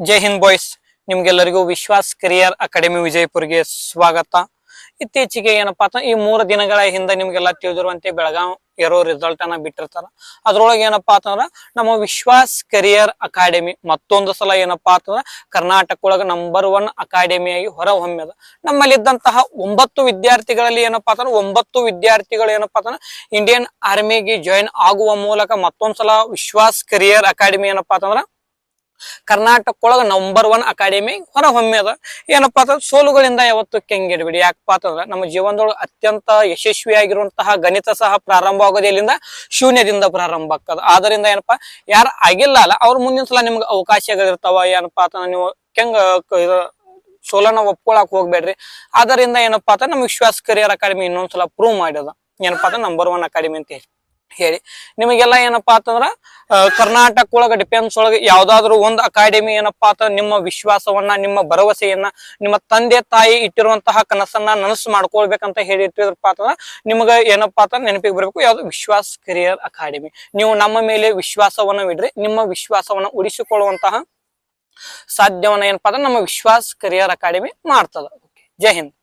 ಜೈ Hind boys. ನಿಮ್ಗೆಲ್ಲರಿಗೂ ವಿಶ್ವಾಸ್ career academy ವಿಜಯಪುರ್ಗೆ ಸ್ವಾಗತ. ಇತ್ತೀಚೆಗೆ ಏನಪ್ಪಾ ಅಂತ ಈ 3 ದಿನಗಳ ಹಿಂದೆ ನಿಮ್ಗೆಲ್ಲ ತಿಳಿದಿರುವಂತೆ ಬೆಳಗಾವ್ ಇರೋ ರಿಸಲ್ಟ್ ಅನ್ನ ಬಿಟ್ಟಿರ್ತಾರ. ಅದ್ರೊಳಗೆ ಏನಪ್ಪಾ ಅಂತಂದ್ರ ನಮ್ಮ ವಿಶ್ವಾಸ್ ಕರಿಯರ್ ಅಕಾಡೆಮಿ ಮತ್ತೊಂದು ಸಲ ಏನಪ್ಪಾ ಅಂತಂದ್ರ ಕರ್ನಾಟಕ ಒಳಗ ನಂಬರ್ 1 ಅಕಾಡೆಮಿಯಾಗಿ ಹೊರ ಹೊಮ್ಮೆದ. ನಮ್ಮಲ್ಲಿದ್ದಂತಹ 9 ವಿದ್ಯಾರ್ಥಿಗಳಲ್ಲಿ ಏನಪ್ಪಾ ಅಂತಂದ್ರ 9 ವಿದ್ಯಾರ್ಥಿಗಳು ಏನಪ್ಪಾ ಅಂತಂದ್ರ ಇಂಡಿಯನ್ ಆರ್ಮಿಗೆ ಜಾಯಿನ್ ಆಗುವ ಮೂಲಕ ಮತ್ತೊಂದ್ಸಲ ವಿಶ್ವಾಸ್ ಕರಿಯರ್ ಅಕಾಡೆಮಿ ಏನಪ್ಪಾ ಅಂತಂದ್ರ ಕರ್ನಾಟಕ ಒಳಗ ನಂಬರ್ 1 ಅಕಾಡೆಮಿ ಹೊರ ಹೊಮ್ಮೆದ. ಏನಪ್ಪಾ ಅಂತಂದ್ರ ಸೋಲುಗಳಿಂದ ಯಾವತ್ತು ಕೆಂಗೆಡಬೇಡಿ. ಯಾಕಪ್ಪಾ ಅಂತಂದ್ರ ನಮ್ಮ ಜೀವನದೊಳಗೆ ಅತ್ಯಂತ ಯಶಸ್ವಿಯಾಗಿರುವಂತಹ ಗಣಿತ ಸಹ ಪ್ರಾರಂಭ ಆಗೋದು ಎಲ್ಲಿಂದ? ಶೂನ್ಯದಿಂದ ಪ್ರಾರಂಭ ಆಗ್ತದ. ಆದ್ರಿಂದ ಏನಪ್ಪಾ ಯಾರು ಆಗಿಲ್ಲ ಅಲ್ಲ ಅವ್ರ ಮುಂದಿನ ಸಲ ನಿಮ್ಗೆ ಅವಕಾಶಗಳಿರ್ತಾವ. ಏನಪ್ಪಾ ಅಂತಂದ್ರ ನೀವು ಸೋಲನ ಒಪ್ಕೊಳಕ್ ಹೋಗ್ಬೇಡ್ರಿ. ಆದ್ರಿಂದ ಏನಪ್ಪಾ ಅಂತ ನಮ್ಮ ವಿಶ್ವಾಸ್ ಕರಿಯರ್ ಅಕಾಡೆಮಿ ಇನ್ನೊಂದ್ಸಲ ಪ್ರೂವ್ ಮಾಡ್ಯದ ಏನಪ್ಪಾ ಅಂದ್ರೆ ನಂಬರ್ 1 ಅಕಾಡೆಮಿ ಅಂತ ಹೇಳಿ. ನಿಮಗೆಲ್ಲ ಏನಪ್ಪಾ ಅಂತಂದ್ರ ಕರ್ನಾಟಕ ಒಳಗ ಡಿಫೆನ್ಸ್ ಒಳಗ ಯಾವ್ದಾದ್ರು ಒಂದು ಅಕಾಡೆಮಿ ಏನಪ್ಪಾ ಅಂತ ನಿಮ್ಮ ವಿಶ್ವಾಸವನ್ನ, ನಿಮ್ಮ ಭರವಸೆಯನ್ನ, ನಿಮ್ಮ ತಂದೆ ತಾಯಿ ಇಟ್ಟಿರುವಂತಹ ಕನಸನ್ನ ನನಸು ಮಾಡ್ಕೊಳ್ಬೇಕಂತ ಹೇಳಿ ಇಟ್ಟಿದ್ರಪ್ಪ ಅಂತಂದ್ರ ನಿಮ್ಗ ಏನಪ್ಪಾ ಅಂತ ನೆನಪಿಗೆ ಬರ್ಬೇಕು ಯಾವ್ದು? ವಿಶ್ವಾಸ್ ಕರಿಯರ್ ಅಕಾಡೆಮಿ. ನೀವು ನಮ್ಮ ಮೇಲೆ ವಿಶ್ವಾಸವನ್ನ ಬಿಡ್ರಿ, ನಿಮ್ಮ ವಿಶ್ವಾಸವನ್ನ ಉಳಿಸಿಕೊಳ್ಳುವಂತಹ ಸಾಧ್ಯವನ್ನ ಏನಪ್ಪಾ ಅಂದ್ರೆ ನಮ್ಮ ವಿಶ್ವಾಸ್ ಕರಿಯರ್ ಅಕಾಡೆಮಿ ಮಾಡ್ತದ. ಜೈ ಹಿಂದ್.